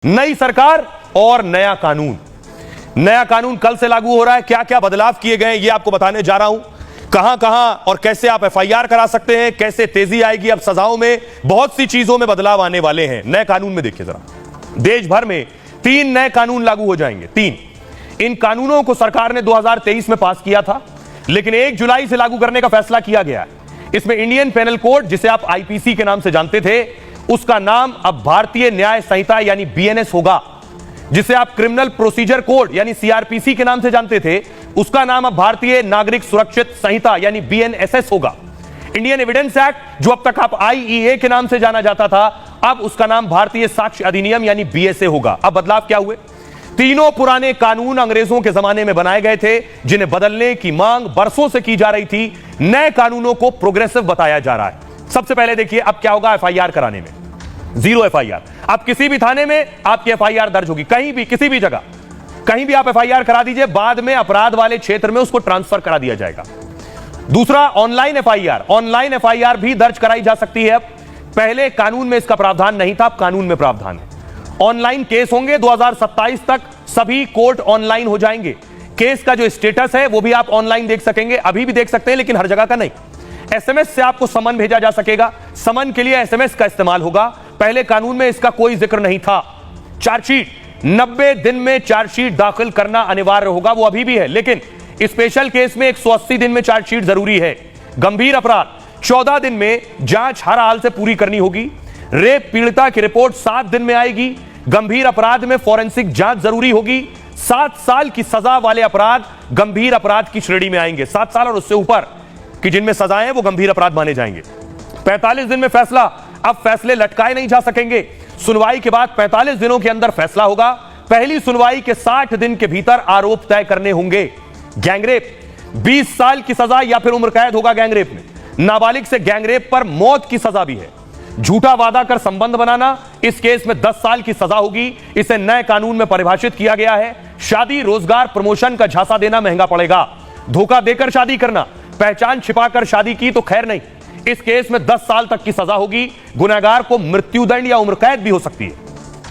नई सरकार और नया कानून। नया कानून कल से लागू हो रहा है। क्या क्या बदलाव किए गए ये आपको बताने जा रहा हूं। कहां कहां और कैसे आप एफआईआर करा सकते हैं, कैसे तेजी आएगी अब सजाओं में, बहुत सी चीजों में बदलाव आने वाले हैं। नए कानून में देखिए जरा, देश भर में 3 नए कानून लागू हो जाएंगे। 3 इन कानूनों को सरकार ने 2023 में पास किया था, लेकिन 1 जुलाई से लागू करने का फैसला किया गया है। इसमें इंडियन पेनल कोड, जिसे आप आईपीसी के नाम से जानते थे, उसका नाम अब भारतीय न्याय संहिता यानी बीएनएस होगा। जिसे आप क्रिमिनल प्रोसीजर कोड यानी सीआरपीसी के नाम से जानते थे, उसका नाम अब भारतीय नागरिक सुरक्षित संहिता यानी बीएनएसएस होगा। इंडियन एविडेंस एक्ट, जो अब तक आप आईईए के नाम से जाना जाता था, अब उसका नाम भारतीय साक्ष्य अधिनियम यानी बीएसए होगा। अब बदलाव क्या हुए? तीनों पुराने कानून अंग्रेजों के जमाने में बनाए गए थे, जिन्हें बदलने की मांग बरसों से की जा रही थी। नए कानूनों को प्रोग्रेसिव बताया जा रहा है। सबसे पहले देखिए अब क्या होगा एफआईआर कराने में। 0 एफआईआर। अब किसी भी थाने में आपकी एफआईआर दर्ज होगी, कहीं भी किसी भी जगह कहीं भी आप एफआईआर करा दीजिए, बाद में अपराध वाले क्षेत्र में उसको ट्रांसफर करा दिया जाएगा। दूसरा, ऑनलाइन एफआईआर। ऑनलाइन एफआईआर भी दर्ज कराई जा सकती है। अब पहले कानून में इसका प्रावधान नहीं था, अब कानून में प्रावधान है। ऑनलाइन केस होंगे। 2027 तक सभी कोर्ट ऑनलाइन हो जाएंगे। केस का जो स्टेटस है वो भी आप ऑनलाइन देख सकेंगे। अभी भी देख सकते हैं, लेकिन हर जगह का नहीं। एसएमएस से आपको समन भेजा जा सकेगा। समन के लिए एसएमएस का इस्तेमाल होगा। पहले कानून में इसका कोई जिक्र नहीं था। चार्जशीट, 90 दिन में चार्जशीट दाखिल करना अनिवार्य होगा, वो अभी भी है, लेकिन स्पेशल केस में 180 दिन में चार्जशीट जरूरी है। गंभीर अपराध 14 दिन में जांच हर हाल से पूरी करनी होगी। रेप पीड़िता की रिपोर्ट 7 दिन में आएगी। गंभीर अपराध में फॉरेंसिक जांच जरूरी होगी। 7 साल की सजा वाले अपराध गंभीर अपराध की श्रेणी में आएंगे। 7 साल और उससे ऊपर कि जिनमें सजाएं वो गंभीर अपराध माने जाएंगे। 45 दिन में फैसला। अब फैसले लटकाए नहीं जा सकेंगे। सुनवाई के बाद 45 दिनों के अंदर फैसला होगा। पहली सुनवाई के 60 दिन के भीतर आरोप तय करने होंगे। गैंगरेप 20 साल की सजा या फिर उम्र कैद होगा गैंगरेप में। नाबालिग से गैंगरेप पर मौत की सजा भी है। झूठा वादा कर संबंध बनाना, इस केस में 10 साल की सजा होगी। इसे नए कानून में परिभाषित किया गया है। शादी, रोजगार, प्रमोशन का झांसा देना महंगा पड़ेगा। धोखा देकर शादी करना, पहचान छिपाकर शादी की तो खैर नहीं, इस केस में 10 साल तक की सजा होगी। गुनहगार को मृत्युदंड या उम्र कैद भी हो सकती है।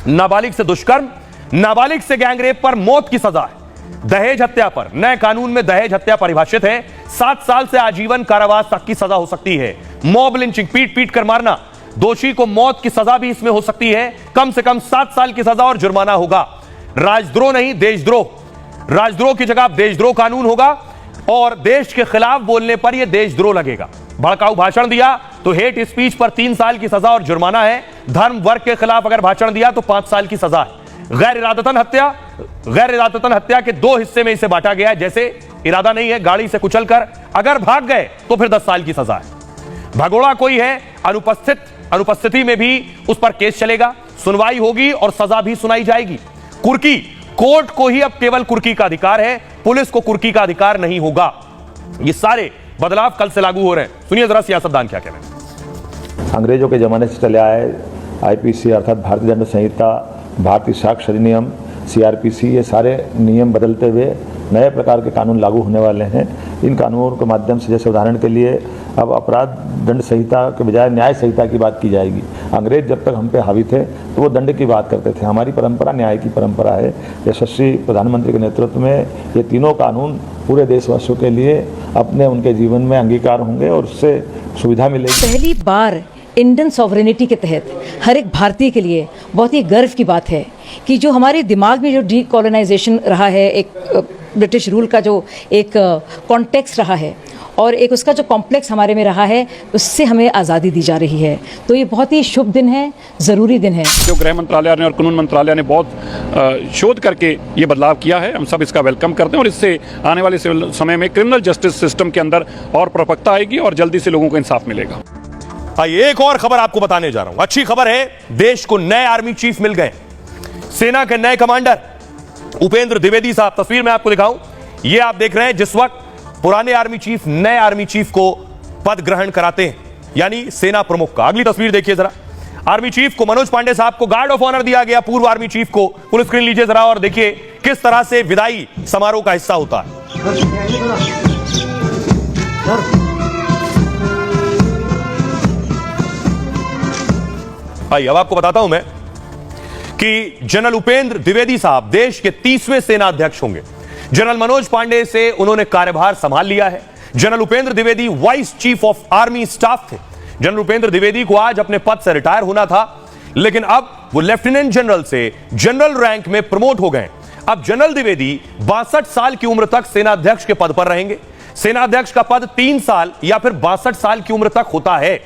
नाबालिग से दुष्कर्म, नाबालिग से गैंगरेप पर मौत की सजा है। दहेज हत्या पर नए कानून में दहेज हत्या परिभाषित है। 7 साल से आजीवन कारावास तक की सजा हो सकती है। मॉब लिंचिंग, पीट पीट कर मारना, दोषी को मौत की सजा भी इसमें हो सकती है। कम से कम 7 साल की सजा और जुर्माना होगा। राजद्रोह नहीं, देशद्रोह। राजद्रोह की जगह देशद्रोह कानून होगा और देश के खिलाफ बोलने पर यह देशद्रोह लगेगा। भड़काऊ भाषण दिया तो हेट स्पीच पर 3 साल की सजा और जुर्माना है। धर्म वर्ग के खिलाफ अगर भाषण दिया तो 5 साल की सजा है। गैर इरादतन हत्या के 2 हिस्से में इसे बांटा गया है। जैसे इरादा नहीं है, गाड़ी से कुचलकर अगर भाग गए तो फिर 10 साल की सजा है। भगोड़ा कोई है, अनुपस्थिति में भी उस पर केस चलेगा, सुनवाई होगी और सजा भी सुनाई जाएगी। कुर्की, कोर्ट को ही अब केवल कुर्की का अधिकार है, पुलिस को कुर्की का अधिकार नहीं होगा। ये सारे बदलाव कल से लागू हो रहे हैं। सुनिए जरा सियासतदान क्या कह रहे हैं। अंग्रेजों के जमाने से चले आए आईपीसी अर्थात भारतीय दंड संहिता, भारतीय साक्ष्य अधिनियम, सीआरपीसी, ये सारे नियम बदलते हुए नए प्रकार के कानून लागू होने वाले हैं। इन कानूनों के माध्यम से, जैसे उदाहरण के लिए, अब अपराध दंड संहिता के बजाय न्याय संहिता की बात की जाएगी। अंग्रेज जब तक हम पे हावी थे तो वो दंड की बात करते थे। हमारी परंपरा न्याय की परंपरा है। यशस्वी प्रधानमंत्री के नेतृत्व में ये तीनों कानून पूरे देशवासियों के लिए अपने उनके जीवन में अंगीकार होंगे और उससे सुविधा मिलेगी। पहली बार इंडियन सॉवरेनिटी के तहत हर एक भारतीय के लिए बहुत ही गर्व की बात है कि जो हमारे दिमाग में जो डीकोलोनाइजेशन रहा है, एक ब्रिटिश रूल का जो एक कॉन्टेक्स्ट रहा है और एक उसका जो कॉम्प्लेक्स हमारे में रहा है, उससे हमें आज़ादी दी जा रही है। तो ये बहुत ही शुभ दिन है, ज़रूरी दिन है। जो गृह मंत्रालय ने और कानून मंत्रालय ने बहुत शोध करके ये बदलाव किया है, हम सब इसका वेलकम करते हैं और इससे आने वाले समय में क्रिमिनल जस्टिस सिस्टम के अंदर और प्रपक्ता आएगी और जल्दी से लोगों को इंसाफ मिलेगा। आइए एक और खबर आपको बताने जा रहा हूं। अच्छी खबर है, देश को नए आर्मी चीफ मिल गए। सेना के नए कमांडर उपेंद्र द्विवेदी साहब, तस्वीर में आपको दिखाऊं, ये आप देख रहे हैं जिस वक्त पुराने आर्मी चीफ नए आर्मी चीफ को पद ग्रहण कराते हैं, यानी सेना प्रमुख का। अगली तस्वीर देखिए जरा, आर्मी चीफ को मनोज पांडे साहब को गार्ड ऑफ ऑनर दिया गया। पूर्व आर्मी चीफ को फुल स्क्रीन लीजिए जरा और देखिए किस तरह से विदाई समारोह का हिस्सा होता है। भाई अब आपको बताता हूं मैं कि जनरल उपेंद्र द्विवेदी साहब देश के 30वें सेना अध्यक्ष होंगे। जनरल मनोज पांडे से उन्होंने कार्यभार संभाल लिया है। General Upendra Dwivedi vice chief of army staff थे। जनरल उपेंद्र द्विवेदी को आज अपने पद से रिटायर होना था, लेकिन अब वो लेफ्टिनेंट जनरल से जनरल रैंक में प्रमोट हो गए। अब जनरल द्विवेदी 62 साल की उम्र तक सेना अध्यक्ष के पद पर रहेंगे। सेना अध्यक्ष का पद 3 साल या फिर 62 साल की उम्र तक होता है।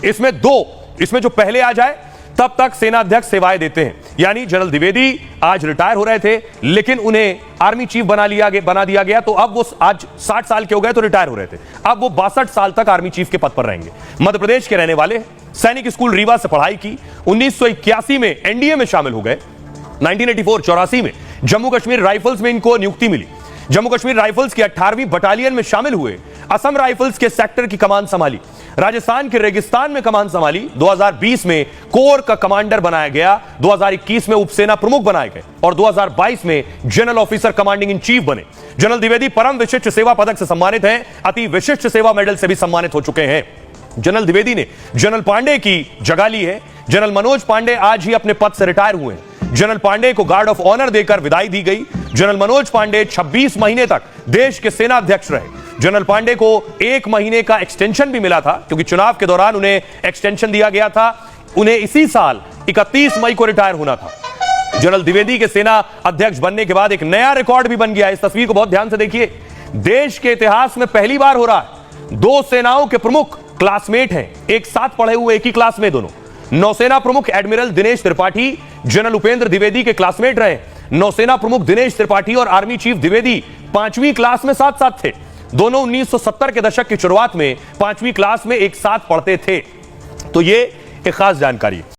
इसमें जो पहले आ जाए तब तक सेना अध्यक्ष सेवाएं देते हैं। यानी जनरल द्विवेदी आज रिटायर हो रहे थे, लेकिन उन्हें आर्मी चीफ बना दिया गया, तो अब वो आज 60 साल के हो गए तो रिटायर हो रहे थे, अब वो 62 साल तक आर्मी चीफ के पद पर रहेंगे। मध्य प्रदेश के रहने वाले, सैनिक स्कूल रीवा से पढ़ाई की, 1981 में एनडीए में शामिल हो गए। 1984 में जम्मू कश्मीर राइफल्स में इनको नियुक्ति मिली। जम्मू कश्मीर राइफल्स की 18वीं बटालियन में शामिल हुए। असम राइफल्स के सेक्टर की कमान संभाली। राजस्थान के रेगिस्तान में कमान संभाली। 2020 में कोर का कमांडर बनाया गया। 2021 में उपसेना प्रमुख बनाए गए और 2022 में general officer commanding in chief बने। जनरल द्विवेदी परम विशिष्ट सेवा पदक से सम्मानित हैं। अति विशिष्ट सेवा मेडल से भी सम्मानित हो चुके हैं। जनरल द्विवेदी ने जनरल पांडे की जगह ली है। जनरल मनोज पांडे आज ही अपने पद से रिटायर हुए हैं। जनरल पांडे को गार्ड ऑफ ऑनर देकर विदाई दी गई। जनरल मनोज पांडे 26 महीने तक देश के सेना अध्यक्ष रहे। जनरल पांडे को 1 महीने का एक्सटेंशन भी मिला था, क्योंकि चुनाव के दौरान उन्हें एक्सटेंशन दिया गया था। उन्हें इसी साल 31 मई को रिटायर होना था। जनरल द्विवेदी के सेना अध्यक्ष बनने के बाद एक नया रिकॉर्ड भी बन गया। इस तस्वीर को बहुत ध्यान से देखिए। देश के इतिहास में पहली बार हो रहा है, 2 सेनाओं के प्रमुख क्लासमेट हैं, एक साथ पढ़े हुए, एक ही क्लास में दोनों। नौसेना प्रमुख एडमिरल दिनेश त्रिपाठी जनरल उपेंद्र द्विवेदी के क्लासमेट रहे। नौसेना प्रमुख दिनेश त्रिपाठी और आर्मी चीफ द्विवेदी 5वीं क्लास में साथ साथ थे। दोनों 1970 के दशक की शुरुआत में 5वीं क्लास में एक साथ पढ़ते थे। तो ये एक खास जानकारी है।